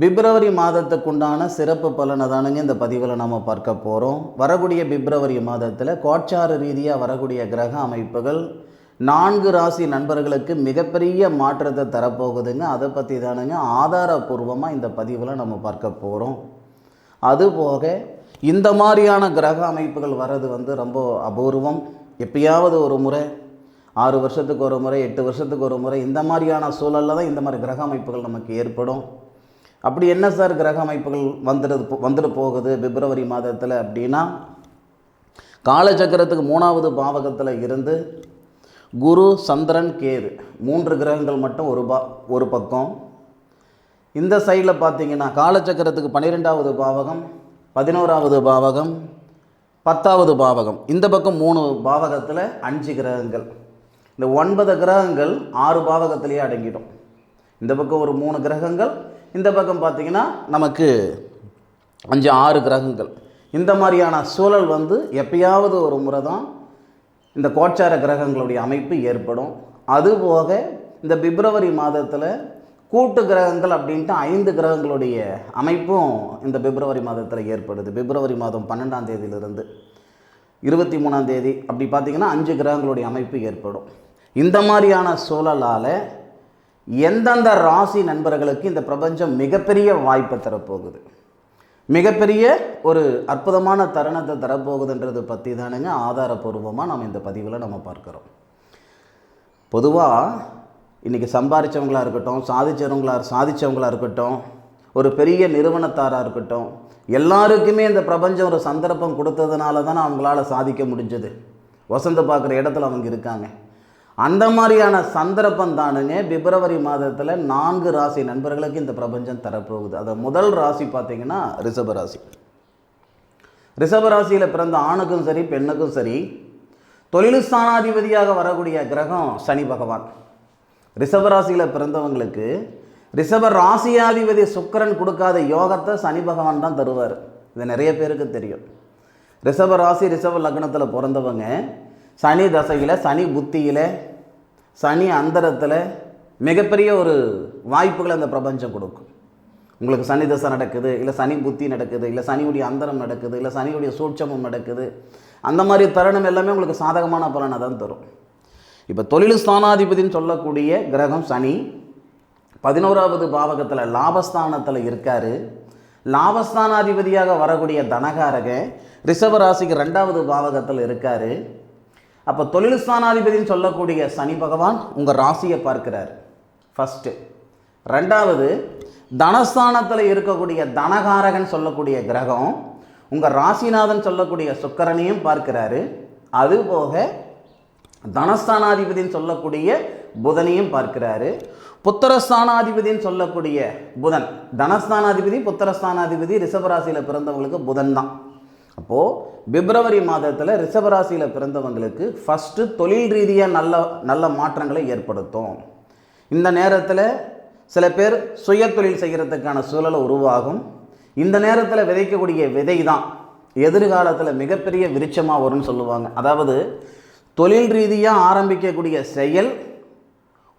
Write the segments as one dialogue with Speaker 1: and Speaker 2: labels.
Speaker 1: பிப்ரவரி மாதத்துக்குண்டான சிறப்பு பலனை தானுங்க இந்த பதிவில் நம்ம பார்க்க போகிறோம். வரக்கூடிய பிப்ரவரி மாதத்தில் கோச்சார ரீதியாக வரக்கூடிய கிரக அமைப்புகள் 4 ராசி நண்பர்களுக்கு மிகப்பெரிய மாற்றத்தை தரப்போகுதுங்க. அதை பற்றி தானுங்க ஆதாரபூர்வமாக இந்த பதிவில் நம்ம பார்க்க போகிறோம். அதுபோக இந்த மாதிரியான கிரக அமைப்புகள் வர்றது ரொம்ப அபூர்வம். எப்பயாவது ஒரு முறை, 6 வருஷத்துக்கு ஒரு முறை, 8 வருஷத்துக்கு ஒரு முறை, இந்த மாதிரியான சூழலில் தான் இந்த மாதிரி கிரக அமைப்புகள் நமக்கு ஏற்படும். அப்படி என்ன சார் கிரக அமைப்புகள் வந்துட்டு போகுது பிப்ரவரி மாதத்தில் அப்படின்னா, காலச்சக்கரத்துக்கு 3வது பாவகத்தில் இருந்து குரு, சந்திரன், கேது 3 கிரகங்கள் மட்டும் ஒரு பக்கம். இந்த சைடில் பார்த்தீங்கன்னா காலச்சக்கரத்துக்கு 12வது பாவகம், 11வது பாவகம், 10வது பாவகம், இந்த பக்கம் 3 பாவகத்தில் 5 கிரகங்கள். இந்த 9 கிரகங்கள் 6 பாவகத்திலேயே அடங்கிடும். இந்த பக்கம் ஒரு 3 கிரகங்கள், இந்த பக்கம் பார்த்திங்கன்னா நமக்கு 5-6 கிரகங்கள். இந்த மாதிரியான சூழல் எப்பயாவது ஒரு முறை தான் இந்த கோச்சார கிரகங்களுடைய அமைப்பு ஏற்படும். அதுபோக இந்த பிப்ரவரி மாதத்தில் கூட்டு கிரகங்கள் அப்படின்ட்டு 5 கிரகங்களுடைய அமைப்பும் இந்த பிப்ரவரி மாதத்தில் ஏற்படுது. பிப்ரவரி மாதம் 12ஆம் தேதியிலிருந்து 23ஆம் தேதி அப்படி பார்த்திங்கன்னா 5 கிரகங்களுடைய அமைப்பு ஏற்படும். இந்த மாதிரியான சூழலால் எந்தெந்த ராசி நண்பர்களுக்கு இந்த பிரபஞ்சம் மிகப்பெரிய வாய்ப்பை தரப்போகுது, மிகப்பெரிய ஒரு அற்புதமான தருணத்தை தரப்போகுதுன்றது பற்றி தானுங்க ஆதாரபூர்வமாக நம்ம இந்த பதிவில் நம்ம பார்க்குறோம். பொதுவாக இன்றைக்கி சம்பாதிச்சவங்களாக இருக்கட்டும், சாதித்தவங்களாக இருக்கட்டும், ஒரு பெரிய நிறுவனத்தாராக இருக்கட்டும், எல்லாருக்குமே இந்த பிரபஞ்சம் ஒரு சந்தர்ப்பம் கொடுத்ததுனால தானே அவங்களால சாதிக்க முடிஞ்சது. வசந்த பார்க்குற இடத்துல அவங்க இருக்காங்க. அந்த மாதிரியான சந்தர்ப்பம் தானுங்க பிப்ரவரி மாதத்தில் 4 ராசி நண்பர்களுக்கு இந்த பிரபஞ்சம் தரப்போகுது. அது முதல் ராசி பார்த்திங்கன்னா ரிஷபராசி. ரிஷபராசியில் பிறந்த ஆணுக்கும் சரி பெண்ணுக்கும் சரி தொழில் ஸ்தானாதிபதியாக வரக்கூடிய கிரகம் சனி பகவான். ரிஷபராசியில் பிறந்தவங்களுக்கு ரிஷப ராசியாதிபதி சுக்கிரன் கொடுக்காத யோகத்தை சனி பகவான் தான் தருவார். இது நிறைய பேருக்கு தெரியும். ரிஷப ராசி ரிஷப லக்னத்தில் பிறந்தவங்க சனி தசையில், சனி புத்தியில், சனி அந்தரத்தில் மிகப்பெரிய ஒரு வாய்ப்புகளை அந்த பிரபஞ்சம் கொடுக்கும். உங்களுக்கு சனி தசை நடக்குது, இல்லை சனி புத்தி நடக்குது, இல்லை சனியுடைய அந்தரம் நடக்குது, இல்லை சனியுடைய சூட்சமம் நடக்குது, அந்த மாதிரி தருணம் எல்லாமே உங்களுக்கு சாதகமான பலனை தான் தரும். இப்போ தொழில் ஸ்தானாதிபதினு சொல்லக்கூடிய கிரகம் சனி 11வது பாவகத்தில் லாபஸ்தானத்தில் இருக்கார். லாபஸ்தானாதிபதியாக வரக்கூடிய தனகாரக ரிஷபராசிக்கு 2வது பாவகத்தில் இருக்கார். அப்போ தொழில் ஸ்தானாதிபதினு சொல்லக்கூடிய சனி பகவான் உங்கள் ராசியை பார்க்கிறார் ஃபஸ்ட்டு. 2வது தனஸ்தானத்தில் இருக்கக்கூடிய தனகாரகன் சொல்லக்கூடிய கிரகம் உங்கள் ராசிநாதன் சொல்லக்கூடிய சுக்கிரனையும் பார்க்கிறாரு. அதுபோக தனஸ்தானாதிபதினு சொல்லக்கூடிய புதனையும் பார்க்கிறாரு. புத்திரஸ்தானாதிபதினு சொல்லக்கூடிய புதன், தனஸ்தானாதிபதி புத்திரஸ்தானாதிபதி ரிஷபராசியில் பிறந்தவங்களுக்கு புதன் தான். அப்போது பிப்ரவரி மாதத்தில் ரிஷபராசியில் பிறந்தவங்களுக்கு ஃபஸ்ட்டு தொழில் ரீதியாக நல்ல மாற்றங்களை ஏற்படுத்தும். இந்த நேரத்தில் சில பேர் சுய தொழில் செய்கிறதுக்கான சூழலை உருவாகும். இந்த நேரத்தில் விதைக்கக்கூடிய விதை தான் எதிர்காலத்தில் மிகப்பெரிய விருட்சமாக வரும்னு சொல்லுவாங்க. அதாவது தொழில் ரீதியாக ஆரம்பிக்கக்கூடிய செயல்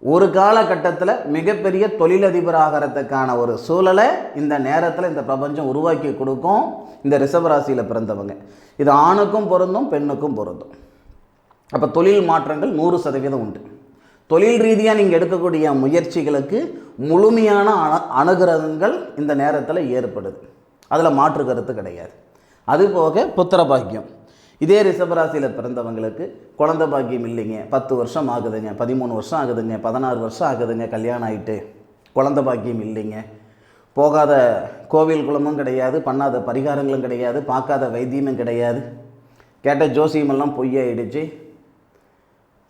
Speaker 1: ஒரு காலகட்டத்தில் மிகப்பெரிய தொழிலதிபராகிறதுக்கான ஒரு சூழலை இந்த நேரத்தில் இந்த பிரபஞ்சம் உருவாக்கி கொடுக்கும் இந்த ரிஷபராசியில் பிறந்தவங்க. இது ஆணுக்கும் பொருந்தும் பெண்ணுக்கும் பொருந்தும். அப்போ தொழில் மாற்றங்கள் 100% உண்டு. தொழில் ரீதியாக நீங்கள் எடுக்கக்கூடிய முயற்சிகளுக்கு முழுமையான அனுகிரகங்கள் இந்த நேரத்தில் ஏற்படுது. அதில் மாற்று கருத்து கிடையாது. அதுபோக புத்திர பாக்கியம், இதே ரிஷபராசியில் பிறந்தவங்களுக்கு குழந்தை பாக்கியம் இல்லைங்க, 10 வருஷம் ஆகுதுங்க, 13 வருஷம் ஆகுதுங்க, 16 வருஷம் ஆகுதுங்க, கல்யாணம் ஆகிட்டு குழந்தை பாக்கியம் இல்லைங்க, போகாத கோவில் குளமும் கிடையாது, பண்ணாத பரிகாரங்களும் கிடையாது, பார்க்காத வைத்தியமும் கிடையாது, கேட்ட ஜோசியமெல்லாம் பொய்யாயிடுச்சு,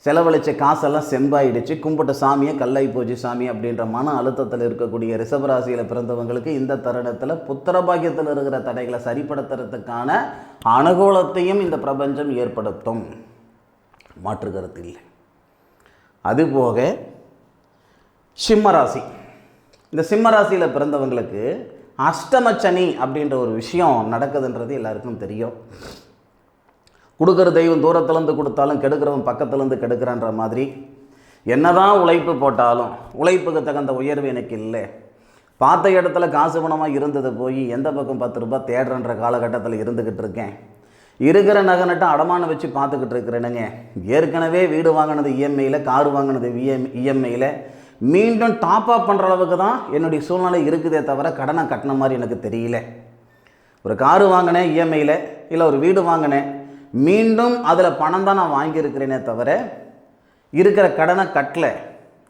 Speaker 1: செலவழித்த காசெல்லாம் செம்பாயிடுச்சு, கும்பிட்ட சாமியை கல்லாய் போச்சு சாமி அப்படின்ற மன அழுத்தத்தில் இருக்கக்கூடிய ரிஷபராசியில் பிறந்தவங்களுக்கு இந்த தருணத்தில் புத்திர பாக்கியத்தில் இருக்கிற தடைகளை சரிப்படுத்துறதுக்கான அனுகூலத்தையும் இந்த பிரபஞ்சம் ஏற்படுத்தும். மாற்று கருத்து இல்லை. அதுபோக சிம்மராசி, இந்த சிம்மராசியில் பிறந்தவங்களுக்கு அஷ்டமச்சனி அப்படின்ற ஒரு விஷயம் நடக்குதுன்றது எல்லாருக்கும் தெரியும். கொடுக்குற தெய்வம் தூரத்துலேருந்து கொடுத்தாலும் கெடுக்கிறவன் பக்கத்துலேருந்து கெடுக்கிறான்ற மாதிரி என்னதான் உழைப்பு போட்டாலும் உழைப்புக்கு தகுந்த உயர்வு எனக்கு இல்லை, பார்த்த இடத்துல காசு பணமாக இருந்தது போய் எந்த பக்கம் 10 ரூபாய் தேடுறன்ற காலகட்டத்தில் இருந்துக்கிட்டு இருக்கேன். இருக்கிற நகை நட்டை அடமானம் வச்சு பார்த்துக்கிட்டு இருக்கிறேனுங்க. ஏற்கனவே வீடு வாங்கினது இஎம்ஐயில், கார் வாங்கினது இஎம்ஐயில், மீண்டும் டாப் அப் பண்ணுற அளவுக்கு தான் என்னுடைய சூழ்நிலை இருக்குதே தவிர கடனை கட்டின மாதிரி எனக்கு தெரியல. ஒரு காரு வாங்கினேன் இஎம்ஐயில், இல்லை ஒரு வீடு வாங்கினேன், மீண்டும் அதில் பணம் தான் நான் வாங்கியிருக்கிறேனே தவிர இருக்கிற கடனை கட்டலை,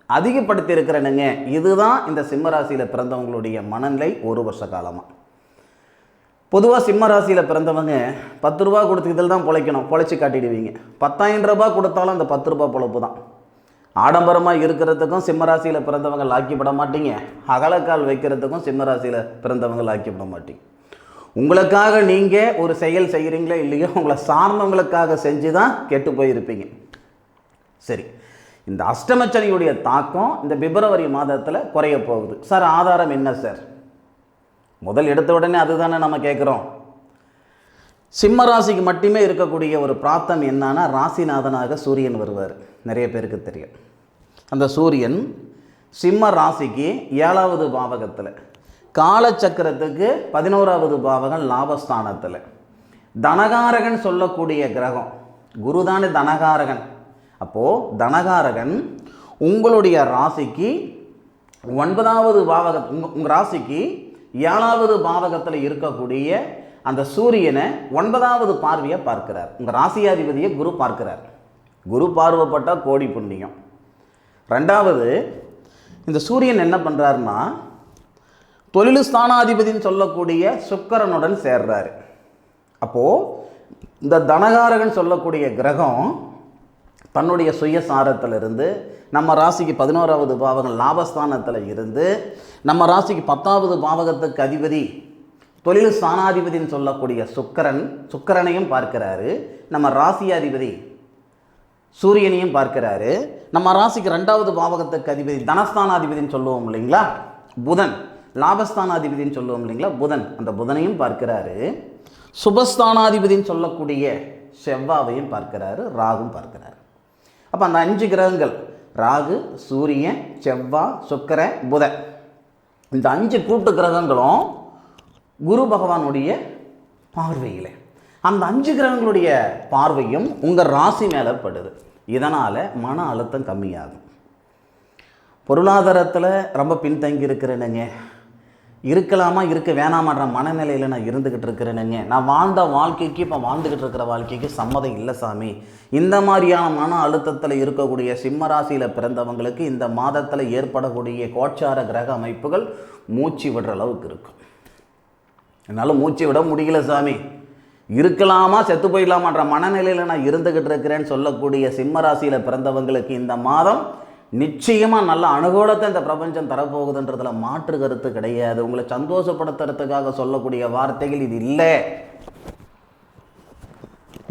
Speaker 1: அதிகப்படுத்தி இருக்கிறேனுங்க. இதுதான் இந்த சிம்மராசியில் பிறந்தவங்களுடைய மனநிலை 1 வருஷ காலமாக. பொதுவாக சிம்மராசியில் பிறந்தவங்க 10 ரூபா கொடுத்துக்கிட்டு தான் பிழைக்கணும், பிழைச்சி காட்டிடுவீங்க. 10,000 ரூபாய் கொடுத்தாலும் அந்த 10 ரூபா பொழப்பு தான். ஆடம்பரமாக இருக்கிறதுக்கும் சிம்மராசியில் பிறந்தவங்க லாக்கிப்பட மாட்டீங்க, அகலக்கால் வைக்கிறதுக்கும் சிம்மராசியில் பிறந்தவங்க லாக்கிப்பட மாட்டீங்க. உங்களுக்காக நீங்கள் ஒரு செயல் செய்கிறீங்களோ இல்லையோ, உங்களை சார்ந்தவங்களுக்காக செஞ்சு தான் கெட்டு போயிருப்பீங்க. சரி, இந்த அஷ்டமச்சனியுடைய தாக்கம் இந்த பிப்ரவரி மாதத்தில் குறைய போகுது. சார் ஆதாரம் என்ன சார்? முதல் எடுத்த உடனே அதுதானே நம்ம கேட்குறோம். சிம்ம ராசிக்கு மட்டுமே இருக்கக்கூடிய ஒரு பிராப்தம் என்னன்னா, ராசிநாதனாக சூரியன் வருவார். நிறைய பேருக்கு தெரியும். அந்த சூரியன் சிம்ம ராசிக்கு 7வது பாவகத்தில், காலச்சக்கரத்துக்கு 11வது பாவகம் லாபஸ்தானத்தில், தனகாரகன் சொல்லக்கூடிய கிரகம் குருதான தனகாரகன். அப்போது தனகாரகன் உங்களுடைய ராசிக்கு 9வது பாவகம், உங்கள் ராசிக்கு 7வது பாவகத்தில் இருக்கக்கூடிய அந்த சூரியனை 9வது பார்வையை பார்க்கிறார். உங்கள் ராசியாதிபதியை குரு பார்க்கிறார். குரு பார்வைப்பட்டால் கோடி புண்ணியம். 2வது, இந்த சூரியன் என்ன பண்ணுறாருன்னா, தொழில் ஸ்தானாதிபதினு சொல்லக்கூடிய சுக்கிரனுடன் சேர்றாரு. அப்போது இந்த தனகாரகன் சொல்லக்கூடிய கிரகம் தன்னுடைய சுயசாரத்திலிருந்து நம்ம ராசிக்கு 11வது பாவகம் லாபஸ்தானத்தில் இருந்து நம்ம ராசிக்கு 10வது பாவகத்துக்கு அதிபதி தொழில் ஸ்தானாதிபதினு சொல்லக்கூடிய சுக்கிரனையும் பார்க்கிறாரு. நம்ம ராசியாதிபதி சூரியனையும் பார்க்கிறாரு. நம்ம ராசிக்கு 2வது பாவகத்துக்கு அதிபதி தனஸ்தானாதிபதினு சொல்லுவோம் இல்லைங்களா, புதன், லாபஸ்தானாதிபதினு சொல்லுவோம் இல்லைங்களா, புதன், அந்த புதனையும் பார்க்கிறாரு. சுபஸ்தானாதிபதினு சொல்லக்கூடிய செவ்வாவையும் பார்க்கிறாரு, ராகும் பார்க்கிறாரு. அப்போ அந்த 5 கிரகங்கள், ராகு, சூரியன், செவ்வாய், சுக்கிரன், புதன், இந்த 5 கூட்டு கிரகங்களும் குரு பகவானுடைய பார்வையில், அந்த 5 கிரகங்களுடைய பார்வையும் உங்கள் ராசி மேலே படுது. இதனால் மன அழுத்தம் கம்மியாகும். பொருளாதாரத்தில் ரொம்ப பின்தங்கி இருக்கிறேனுங்க, இருக்கலாமா இருக்க வேணாமான்ற மனநிலையில் நான் இருந்துக்கிட்டு இருக்கிறேனுங்க, நான் வாழ்ந்த வாழ்க்கைக்கு இப்போ வாழ்ந்துக்கிட்டு இருக்கிற வாழ்க்கைக்கு சம்மதம் இல்லை சாமி, இந்த மாதிரியான மன அழுத்தத்தில் இருக்கக்கூடிய சிம்ம ராசியில் பிறந்தவங்களுக்கு இந்த மாதத்தில் ஏற்படக்கூடிய கோச்சார கிரக அமைப்புகள் மூச்சு விடுற அளவுக்கு இருக்கும். என்னால் மூச்சு விட முடியல சாமி, இருக்கலாமா செத்து போயிடலாமான்ற மனநிலையில் நான் இருந்துக்கிட்டு இருக்கிறேன்னு சொல்லக்கூடிய சிம்ம ராசியில் பிறந்தவங்களுக்கு இந்த மாதம் நிச்சயமாக நல்ல அனுகூலத்தை இந்த பிரபஞ்சம் தரப்போகுதுன்றதுல மாற்று கருத்து கிடையாது. உங்களை சந்தோஷப்படுத்துறதுக்காக சொல்லக்கூடிய வார்த்தைகள் இது இல்லை.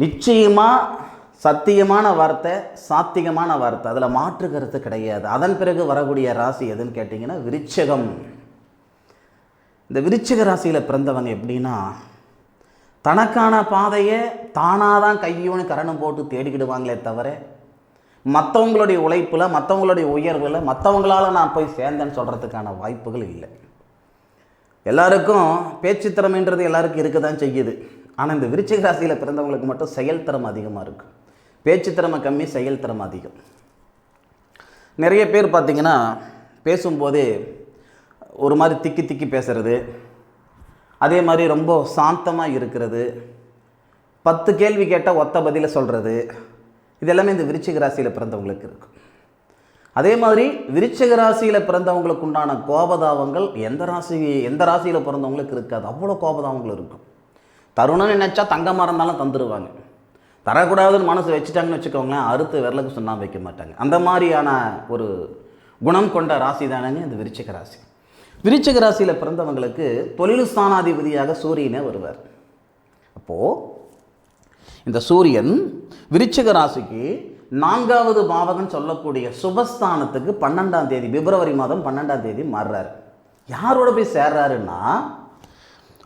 Speaker 1: நிச்சயமாக சத்தியமான வார்த்தை, சாத்திகமான வார்த்தை, அதில் மாற்று கருத்து கிடையாது. அதன் பிறகு வரக்கூடிய ராசி எதுன்னு கேட்டிங்கன்னா விருச்சிகம். இந்த விருச்சிக ராசியில் பிறந்தவங்க எப்படின்னா, தனக்கான பாதையை தானாக தான் கையோன்னு கரணம் போட்டு தேடிக்கிடுவாங்களே தவிர மற்றவங்களுடைய உழைப்பில், மற்றவங்களுடைய உயர்வில், மற்றவங்களால் நான் போய் சேர்ந்தேன்னு சொல்கிறதுக்கான வாய்ப்புகள் இல்லை. எல்லாருக்கும் பேச்சு திறமைன்றது எல்லாருக்கும் இருக்க தான் செய்யுது. ஆனால் இந்த விருச்சிக ராசியில் பிறந்தவங்களுக்கு மட்டும் செயல்திறமை அதிகமாக இருக்குது. பேச்சு திறமை கம்மி, செயல்திறமை அதிகம். நிறைய பேர் பார்த்திங்கன்னா பேசும்போதே ஒரு மாதிரி திக்கி திக்கி பேசுகிறது, அதே மாதிரி ரொம்ப சாந்தமாக இருக்கிறது, 10 கேள்வி கேட்டால் ஒத்த பதிலை சொல்கிறது, இது எல்லாமே இந்த விருச்சிக ராசியில் பிறந்தவங்களுக்கு இருக்கும். அதே மாதிரி விருச்சிக ராசியில் பிறந்தவங்களுக்கு உண்டான கோபதாபங்கள் எந்த ராசியில் பிறந்தவங்களுக்கு இருக்காது. அவ்வளோ கோபதாபங்கள் இருக்கும். தருணம்னு நினச்சா தங்கமாக இருந்தாலும் தந்துடுவாங்க. தரக்கூடாதுன்னு மனசு வச்சுட்டாங்கன்னு வச்சுக்கோங்களேன், அறுத்து விரலுக்கு சுண்ணாம்பு வைக்க மாட்டாங்க. அந்த மாதிரியான ஒரு குணம் கொண்ட ராசி தானேங்க இந்த விருச்சிக ராசி. விருச்சிக ராசியில் பிறந்தவங்களுக்கு தொழில் ஸ்தானாதிபதியாக சூரியனே வருவார். அப்போது இந்த சூரியன் விருச்சிக ராசிக்கு 4வது பாவகம் சொல்லக்கூடிய சுபஸ்தானத்துக்கு 12ஆம் தேதி, பிப்ரவரி மாதம் 12ஆம் தேதி மாறுறாரு. யாரோட போய் சேர்றாருன்னா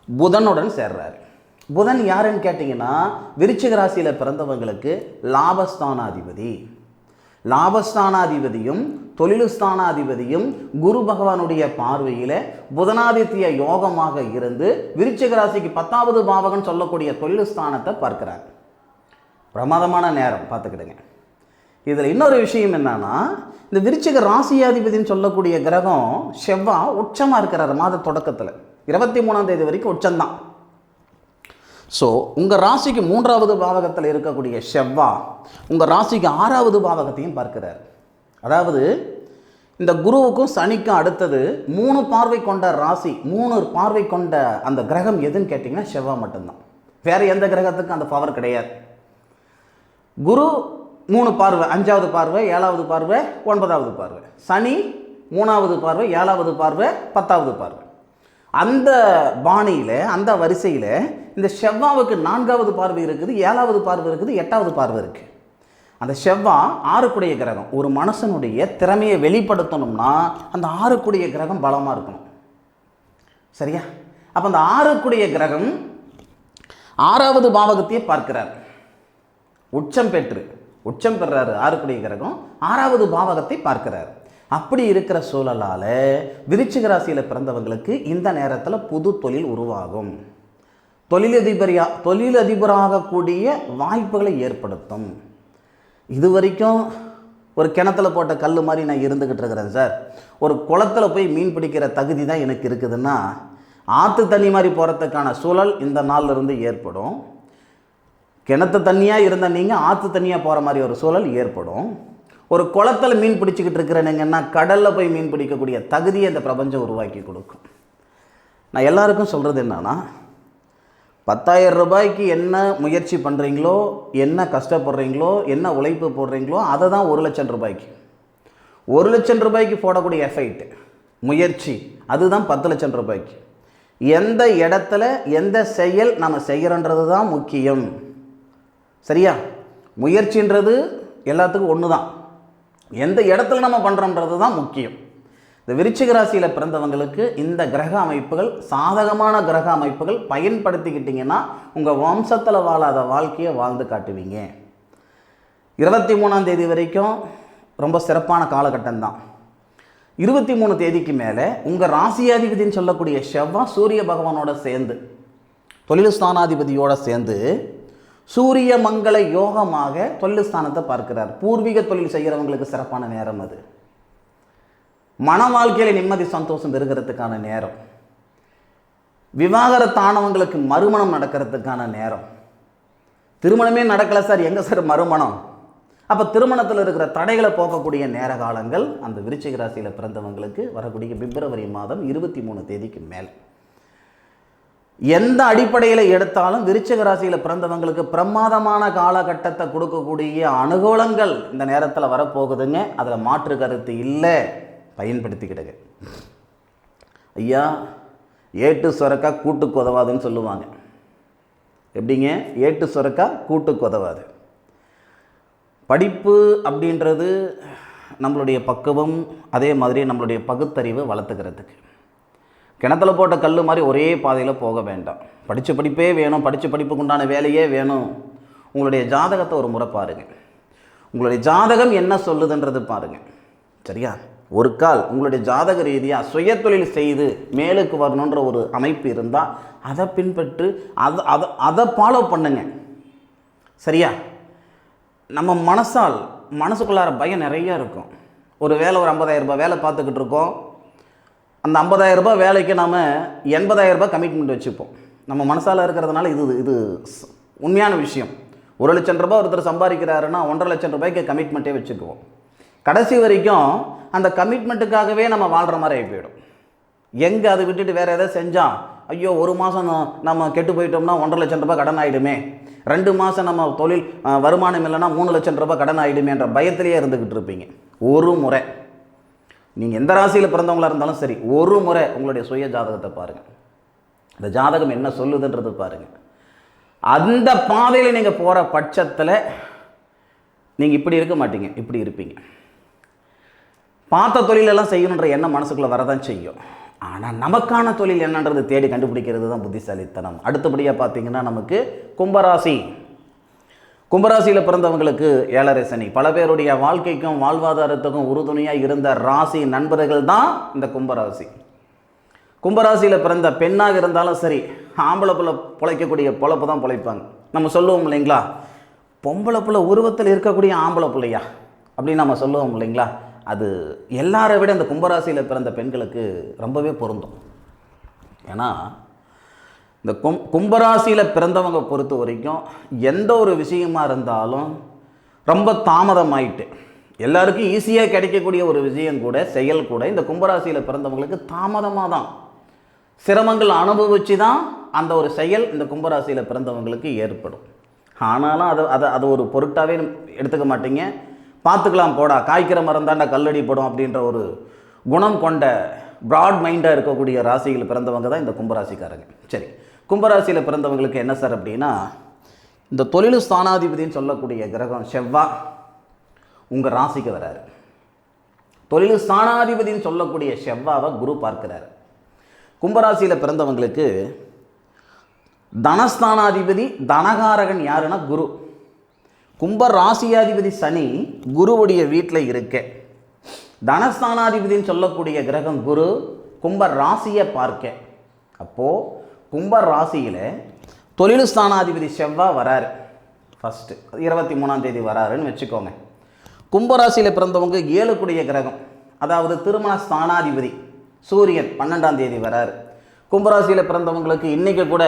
Speaker 1: புதனுடன் சேர்றாரு. புதன் யாருன்னு கேட்டிங்கன்னா விருச்சிக ராசியில் பிறந்தவங்களுக்கு லாபஸ்தானாதிபதி. லாபஸ்தானாதிபதியும் தொழிலுஸ்தானாதிபதியும் குரு பகவானுடைய பார்வையில் புதனாதித்ய யோகமாக இருந்து விருச்சிக ராசிக்கு 10வது பாவகம் சொல்லக்கூடிய தொழிலுஸ்தானத்தை பார்க்கிறார். பிரமாதமான நேரம் பார்த்துக்கிடுங்க. இதில் இன்னொரு விஷயம் என்னன்னா, இந்த விருச்சிக ராசியாதிபதினு சொல்லக்கூடிய கிரகம் செவ்வாய் உச்சமாக இருக்கிறார். மாத தொடக்கத்தில் 23ஆம் தேதி வரைக்கும் உச்சம்தான். ஸோ உங்கள் ராசிக்கு 3வது பாவகத்தில் இருக்கக்கூடிய செவ்வாய் உங்கள் ராசிக்கு 6வது பாவகத்தையும் பார்க்கிறார். அதாவது இந்த குருவுக்கும் சனிக்கும் அடுத்தது 3 பார்வை கொண்ட ராசி, 3 பார்வை கொண்ட அந்த கிரகம் எதுன்னு கேட்டிங்கன்னா செவ்வாய் மட்டும்தான். வேறு எந்த கிரகத்துக்கும் அந்த பவர் கிடையாது. குரு 3 பார்வை, 5வது பார்வை, 7வது பார்வை, 9வது பார்வை. சனி 3வது பார்வை, 7வது பார்வை, 10வது பார்வை. அந்த பாணியில், அந்த வரிசையில் இந்த செவ்வாவுக்கு 4வது பார்வை இருக்குது, 7வது பார்வை இருக்குது, 8வது பார்வை இருக்குது. அந்த செவ்வாய் 6 கிரகம். ஒரு மனுஷனுடைய திறமையை வெளிப்படுத்தணும்னா அந்த 6 கிரகம் பலமாக இருக்கணும். சரியா? அப்போ அந்த 6 கிரகம் 6வது பாவகத்தையே பார்க்கிறார். உச்சம் பெறாரு 6 கிரகம் 6வது பாவகத்தை பார்க்கிறார். அப்படி இருக்கிற சூழலால் விருச்சிக ராசியில் பிறந்தவங்களுக்கு இந்த நேரத்தில் புது தொழில் உருவாகும். தொழிலதிபராகக்கூடிய வாய்ப்புகளை ஏற்படுத்தும். இது வரைக்கும் ஒரு கிணத்துல போட்ட கல் மாதிரி நான் இருந்துக்கிட்டு இருக்கிறேன் சார், ஒரு குளத்தில் போய் மீன் பிடிக்கிற தகுதி தான் எனக்கு இருக்குதுன்னா ஆற்று தண்ணி மாதிரி போகிறதுக்கான சூழல் இந்த நாளிலிருந்து ஏற்படும். கிணத்து தண்ணியாக இருந்த நீங்கள் ஆற்று தண்ணியாக போகிற மாதிரி ஒரு சூழல் ஏற்படும். ஒரு குளத்தில் மீன் பிடிச்சிக்கிட்டு இருக்கிறேனுங்கன்னா கடலில் போய் மீன் பிடிக்கக்கூடிய தகுதியை இந்த பிரபஞ்சம் உருவாக்கி கொடுக்கும். நான் எல்லாருக்கும் சொல்கிறது என்னன்னா, 10,000 ரூபாய்க்கு என்ன முயற்சி பண்ணுறீங்களோ, என்ன கஷ்டப்படுறீங்களோ, என்ன உழைப்பு போடுறீங்களோ அதை தான் 1,00,000 ரூபாய்க்கு. 1,00,000 ரூபாய்க்கு போடக்கூடிய எஃபெக்ட் முயற்சி அதுதான் 10,00,000 ரூபாய்க்கு. எந்த இடத்துல எந்த செயல் நம்ம செய்கிறன்றது தான் முக்கியம். சரியா? முயற்சின்றது எல்லாத்துக்கும் ஒன்று தான். எந்த இடத்துல நம்ம பண்ணுறோன்றது தான் முக்கியம். இந்த விருச்சிக ராசியில் பிறந்தவங்களுக்கு இந்த கிரக அமைப்புகள், சாதகமான கிரக அமைப்புகள் பயன்படுத்திக்கிட்டிங்கன்னா உங்கள் வம்சத்தில் வாழாத வாழ்க்கையை வாழ்ந்து காட்டுவீங்க. 23ஆம் தேதி வரைக்கும் ரொம்ப சிறப்பான காலகட்டம் தான். 23 தேதிக்கு மேலே உங்கள் ராசியாதிபதினு சொல்லக்கூடிய செவ்வாய் சூரிய பகவானோட சேர்ந்து, தொழில்ஸ்தானாதிபதியோடு சேர்ந்து சூரிய மங்கள யோகமாக தொழில்ஸ்தானத்தை பார்க்கிறார். பூர்வீக தொழில் செய்கிறவங்களுக்கு சிறப்பான நேரம் அது. மன வாழ்க்கையில் நிம்மதி சந்தோஷம் பெறுகிறதுக்கான நேரம். விவாகரத்தானவங்களுக்கு மறுமணம் நடக்கிறதுக்கான நேரம். திருமணமே நடக்கலை சார், எங்கே சார் மறுமணம்? அப்போ திருமணத்தில் இருக்கிற தடைகளை போக்கக்கூடிய நேர காலங்கள் அந்த விருச்சிக ராசியில் பிறந்தவங்களுக்கு வரக்கூடிய பிப்ரவரி மாதம் 23 தேதிக்கு மேலே. எந்த அடிப்படையில் எடுத்தாலும் விருச்சிக ராசியில் பிறந்தவங்களுக்கு பிரமாதமான காலகட்டத்தை கொடுக்கக்கூடிய அனுகூலங்கள் இந்த நேரத்தில் வரப்போகுதுங்க. அதில் மாற்று கருத்து இல்லை. பயன்படுத்திக்கிடுங்க. ஐயா, ஏட்டு சுரக்கா கூட்டுக்கு உதவாதுன்னு சொல்லுவாங்க. எப்படிங்க? ஏட்டு சுரக்கா கூட்டுக்கு உதவாது. படிப்பு அப்படின்றது நம்மளுடைய பக்குவம், அதே மாதிரி நம்மளுடைய பகுத்தறிவு வளர்த்துக்கிறதுக்கு. கிணத்துல போட்ட கல் மாதிரி ஒரே பாதையில் போக வேண்டாம். படித்த படிப்பே வேணும், படித்த படிப்புக்கு உண்டான வேலையே வேணும். உங்களுடைய ஜாதகத்தை ஒரு முறை பாருங்கள். உங்களுடைய ஜாதகம் என்ன சொல்லுதுன்றது பாருங்கள். சரியா? ஒரு கால் உங்களுடைய ஜாதக ரீதியாக சுய தொழில் செய்து மேலுக்கு வரணுன்ற ஒரு அமைப்பு இருந்தால் அதை பின்பற்று அதை ஃபாலோ பண்ணுங்க. சரியா? நம்ம மனசுக்குள்ளார பயம் நிறையா இருக்கும். ஒரு வேலை, ஒரு 50,000 ரூபாய் வேலை பார்த்துக்கிட்டு இருக்கோம். அந்த 50,000 ரூபாய் வேலைக்கு நாம் 80,000 ரூபாய் கமிட்மெண்ட் வச்சுப்போம். நம்ம மனசால் இருக்கிறதுனால இது உண்மையான விஷயம். 1,00,000 ரூபாய் ஒருத்தர் சம்பாதிக்கிறாருன்னா 1,50,000 ரூபாய்க்கு கமிட்மெண்ட்டே வச்சுக்குவோம். கடைசி வரைக்கும் அந்த கமிட்மெண்ட்டுக்காகவே நம்ம வாழ்கிற மாதிரி ஆகி போயிடும். எங்கே அதை விட்டுட்டு வேறு எதாவது செஞ்சால், ஐயோ 1 மாதம் நம்ம கெட்டு போயிட்டோம்னா 1,50,000 ரூபாய் கடன் ஆகிடுமே, 2 மாதம் நம்ம தொழில் வருமானம் இல்லைன்னா 3,00,000 ரூபாய் கடன் ஆகிடுமேன்ற பயத்திலேயே இருந்துக்கிட்டு இருப்பீங்க. ஒரு முறை நீங்கள் எந்த ராசியில் பிறந்தவங்களாக இருந்தாலும் சரி, ஒரு முறை உங்களுடைய சுய ஜாதகத்தை பாருங்கள். இந்த ஜாதகம் என்ன சொல்லுதுன்றது பாருங்கள். அந்த பாதையில் நீங்கள் போகிற பட்சத்தில் நீங்கள் இப்படி இருக்க மாட்டீங்க, இப்படி இருப்பீங்க. பார்த்த தொழிலெல்லாம் செய்யணுன்ற எண்ணம் மனசுக்குள்ளே வரதான் செய்யும். ஆனால் நமக்கான தொழில் என்னன்றது தேடி கண்டுபிடிக்கிறது தான் புத்திசாலித்தனம். அடுத்தபடியாக பார்த்தீங்கன்னா நமக்கு கும்பராசி. கும்பராசியில் பிறந்தவங்களுக்கு 7.5 சனி. பல பேருடைய வாழ்க்கைக்கும் வாழ்வாதாரத்துக்கும் உறுதுணையாக இருந்த ராசி நண்பர்கள் தான் இந்த கும்பராசி. கும்பராசியில் பிறந்த பெண்ணாக இருந்தாலும் சரி, ஆம்பளை பிள்ளை பிழைக்கக்கூடிய பொழப்பு தான் பிழைப்பாங்க. நம்ம சொல்லுவோம் இல்லைங்களா, பொம்பளை பிள்ளை உருவத்தில் இருக்கக்கூடிய ஆம்பளை பிள்ளையா அப்படின்னு நம்ம சொல்லுவோம் இல்லைங்களா. அது எல்லாரை விட இந்த கும்பராசியில் பிறந்த பெண்களுக்கு ரொம்பவே பொருந்தும். ஏன்னா இந்த கும்பராசியில் பிறந்தவங்க பொறுத்த வரைக்கும் எந்த ஒரு விஷயமா இருந்தாலும் ரொம்ப தாமதமாயிட்டு, எல்லாருக்கும் ஈஸியாக கிடைக்கக்கூடிய ஒரு விஷயம் கூட, செயல் கூட இந்த கும்பராசியில் பிறந்தவங்களுக்கு தாமதமாக தான், சிரமங்கள் அனுபவித்து தான் அந்த ஒரு செயல் இந்த கும்பராசியில் பிறந்தவங்களுக்கு ஏற்படும். ஆனாலும் அதை ஒரு பொருட்டாகவே எடுத்துக்க மாட்டீங்க. பார்த்துக்கலாம் போடா, காய்க்கிற மரம் தாண்டா கல்லடி போடும் அப்படின்ற ஒரு குணம் கொண்ட ப்ராட் மைண்டாக இருக்கக்கூடிய ராசியில் பிறந்தவங்க தான் இந்த கும்பராசிக்காரங்க. சரி, கும்பராசியில் பிறந்தவங்களுக்கு என்ன சார் அப்படின்னா, இந்த தொழில் ஸ்தானாதிபதினு சொல்லக்கூடிய கிரகம் செவ்வாய் உங்கள் ராசிக்கு வராரு. தொழில் ஸ்தானாதிபதினு சொல்லக்கூடிய செவ்வாவை குரு பார்க்கிறார். கும்பராசியில் பிறந்தவங்களுக்கு தனஸ்தானாதிபதி தனகாரகன் யாருன்னா குரு. கும்ப ராசியாதிபதி சனி குருவுடைய வீட்டில் இருக்க, தனஸ்தானாதிபதினு சொல்லக்கூடிய கிரகம் குரு கும்ப ராசியை பார்க்க. அப்போது கும்ப ராசியில் தொழில் ஸ்தானாதிபதி செவ்வாய் வராரு. ஃபஸ்ட்டு 23ஆம் தேதி வராருன்னு வச்சுக்கோங்க. கும்பராசியில் பிறந்தவங்க 7 கூடிய கிரகம், அதாவது திருமண ஸ்தானாதிபதி சூரியன் 12ஆம் தேதி வராரு. கும்பராசியில் பிறந்தவங்களுக்கு இன்றைக்கி கூட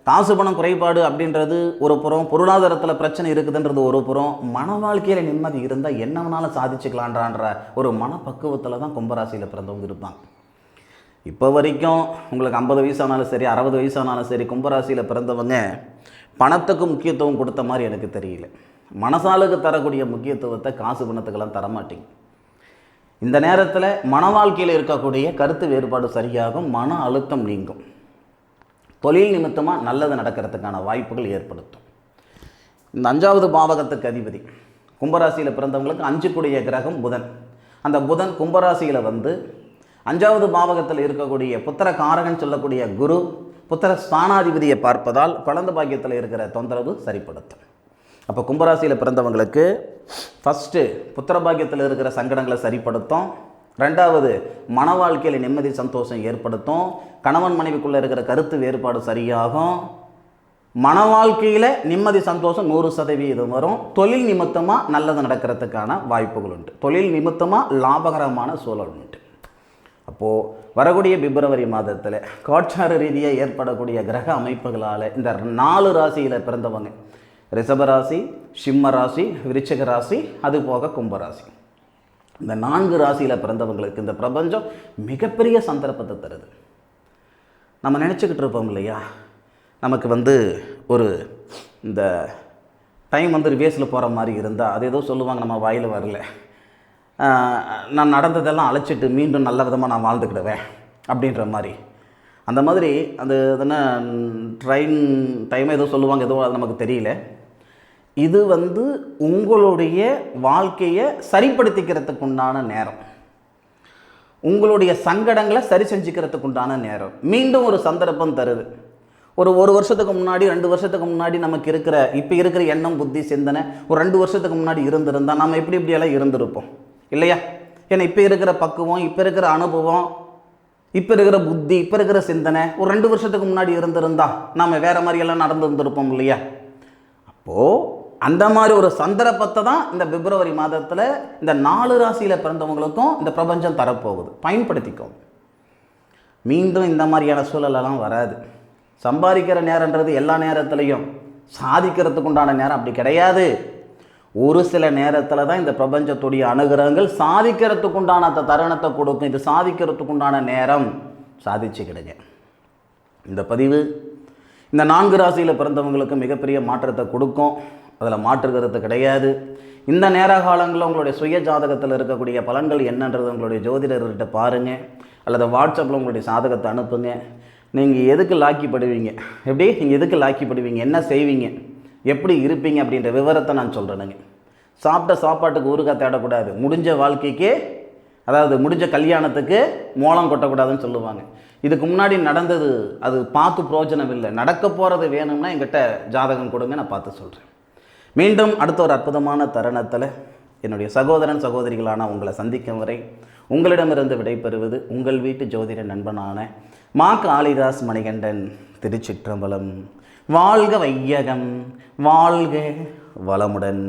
Speaker 1: காசு பணம் குறைபாடு அப்படின்றது ஒரு புறம், பொருளாதாரத்தில் பிரச்சனை இருக்குதுன்றது ஒரு புறம், மன வாழ்க்கையில் நிம்மதி இருந்தால் என்ன வேணாலும் சாதிச்சுக்கலான்றான்ற ஒரு மனப்பக்குவத்தில் தான் கும்பராசியில் பிறந்தவங்க இருப்பாங்க. இப்போ வரைக்கும் உங்களுக்கு 50 வயசானாலும் சரி, 60 வயசானாலும் சரி, கும்பராசியில் பிறந்தவங்க பணத்துக்கு முக்கியத்துவம் கொடுத்த மாதிரி எனக்கு தெரியல. மனசாலுக்கு தரக்கூடிய முக்கியத்துவத்தை காசு பணத்துக்கெல்லாம் தரமாட்டீங்க. இந்த நேரத்தில் மன வாழ்க்கையில் இருக்கக்கூடிய கருத்து வேறுபாடு சரியாகும், மன அழுத்தம் நீங்கும், தொழில் நிமித்தமாக நல்லது நடக்கிறதுக்கான வாய்ப்புகள் ஏற்படுத்தும். இந்த 5வது பாவகத்துக்கு அதிபதி கும்பராசியில் பிறந்தவங்களுக்கு 5 கூடிய கிரகம் புதன். அந்த புதன் கும்பராசியில் வந்து 5வது பாவகத்தில் இருக்கக்கூடிய புத்திர காரகன் சொல்லக்கூடிய குரு புத்திர ஸ்தானாதிபதியை பார்ப்பதால் குழந்தை பாக்கியத்தில் இருக்கிற தொந்தரவு சரிப்படுத்தும். அப்போ கும்பராசியில் பிறந்தவங்களுக்கு ஃபஸ்ட்டு புத்திர பாக்கியத்தில் இருக்கிற சங்கடங்களை சரிப்படுத்தும். 2வது மன வாழ்க்கையில் நிம்மதி சந்தோஷம் ஏற்படுத்தும். கணவன் மனைவிக்குள்ளே இருக்கிற கருத்து வேறுபாடு சரியாகும். மன வாழ்க்கையில் நிம்மதி சந்தோஷம் 100% வரும். தொழில் நிமித்தமாக நல்லது நடக்கிறதுக்கான வாய்ப்புகள் உண்டு. தொழில் நிமித்தமாக லாபகரமான சூழல் உண்டு. அப்போது வரக்கூடிய பிப்ரவரி மாதத்தில் கோட்சார ரீதியாக ஏற்படக்கூடிய கிரக அமைப்புகளால் இந்த 4 ராசியில் பிறந்தவங்க, ரிஷபராசி, சிம்ம ராசி, விருச்சிக ராசி, அது போக கும்பராசி, இந்த 4 ராசியில் பிறந்தவங்களுக்கு இந்த பிரபஞ்சம் மிகப்பெரிய சந்தர்ப்பத்தை தருது. நம்ம நினச்சிக்கிட்டு இருப்போம் இல்லையா, நமக்கு வந்து ஒரு இந்த டைம் வந்து ரிவேஸில் போகிற மாதிரி இருந்தால் அது ஏதோ சொல்லுவாங்க, நம்ம வாயில் வரல, நான் நடந்ததெல்லாம் அழைச்சிட்டு மீண்டும் நல்ல விதமாக நான் வாழ்ந்துக்கிடுவேன் அப்படின்ற மாதிரி. அந்த மாதிரி அந்த எதுனா ட்ரெயின் டைம் ஏதோ சொல்லுவாங்க, ஏதோ அது நமக்கு தெரியல. இது வந்து உங்களுடைய வாழ்க்கையை சரிப்படுத்திக்கிறதுக்கு உண்டான நேரம், உங்களுடைய சங்கடங்களை சரி செஞ்சுக்கிறதுக்கு உண்டான நேரம். மீண்டும் ஒரு சந்தர்ப்பம் தருது. ஒரு வருஷத்துக்கு முன்னாடி 2 வருஷத்துக்கு முன்னாடி நமக்கு இருக்கிற இப்போ இருக்கிற எண்ணம் புத்தி சிந்தனை ஒரு 2 வருஷத்துக்கு முன்னாடி இருந்திருந்தால் நம்ம இப்படியெல்லாம் இருந்திருப்போம் இல்லையா? ஏன்னா இப்போ இருக்கிற பக்குவம், இப்போ இருக்கிற அனுபவம், இப்போ இருக்கிற புத்தி, இப்போ இருக்கிற சிந்தனை ஒரு 2 வருஷத்துக்கு முன்னாடி இருந்திருந்தா நம்ம வேறு மாதிரியெல்லாம் நடந்து இருந்திருப்போம் இல்லையா? அப்போது அந்த மாதிரி ஒரு சந்தர்ப்பத்தை தான் இந்த பிப்ரவரி மாதத்தில் இந்த 4 ராசியில் பிறந்தவங்களுக்கும் இந்த பிரபஞ்சம் தரப்போகுது. பயன்படுத்திக்கும். மீண்டும் இந்த மாதிரியான சூழலெல்லாம் வராது. சம்பாதிக்கிற நேரன்றது எல்லா நேரத்துலையும், சாதிக்கிறதுக்கு உண்டான நேரம் அப்படி கிடையாது. ஒரு சில நேரத்தில் தான் இந்த பிரபஞ்சத்துடைய அனுகிரகங்கள் சாதிக்கிறதுக்கு உண்டான அந்த தருணத்தை கொடுக்கும். இது சாதிக்கிறதுக்கு உண்டான நேரம், சாதிச்சுக்கிடுங்க. இந்த பதிவு இந்த 4 ராசியில் பிறந்தவங்களுக்கு மிகப்பெரிய மாற்றத்தை கொடுக்கும். அதில் மாற்றுகிறது கிடையாது. இந்த நேர காலங்களில் உங்களுடைய சுய ஜாதகத்தில் இருக்கக்கூடிய பலன்கள் என்னன்றது உங்களுடைய ஜோதிடர்கிட்ட பாருங்கள், அல்லது வாட்ஸ்அப்பில் உங்களுடைய சாதகத்தை அனுப்புங்க. நீங்கள் எதுக்கு லாக்கிப்படுவீங்க, எப்படி நீங்கள் எதுக்கு லாக்கிப்படுவீங்க, என்ன செய்வீங்க, எப்படி இருப்பீங்க அப்படின்ற விவரத்தை நான் சொல்கிறேனுங்க. சாப்பிட்ட சாப்பாட்டுக்கு ஊறுகாய் தேடக்கூடாது, முடிஞ்ச வாழ்க்கைக்கு, அதாவது முடிஞ்ச கல்யாணத்துக்கு மோளம் கொட்டக்கூடாதுன்னு சொல்லுவாங்க. இதுக்கு முன்னாடி நடந்தது அது பார்த்து பிரயோஜனம் இல்லை. நடக்க போகிறது வேணும்னா என்கிட்ட ஜாதகம் கொடுங்க, நான் பார்த்து சொல்கிறேன். மீண்டும் அடுத்த ஒரு அற்புதமான தருணத்தில் என்னுடைய சகோதரன் சகோதரிகளான உங்களை சந்திக்கும் வரை உங்களிடமிருந்து விடைபெறுவது உங்கள் வீட்டு ஜோதிட நண்பனான மா காளிதாஸ் மணிகண்டன். திருச்சிற்றம்பலம். வாழ்க வையகம், வாழ்க வளமுடன்.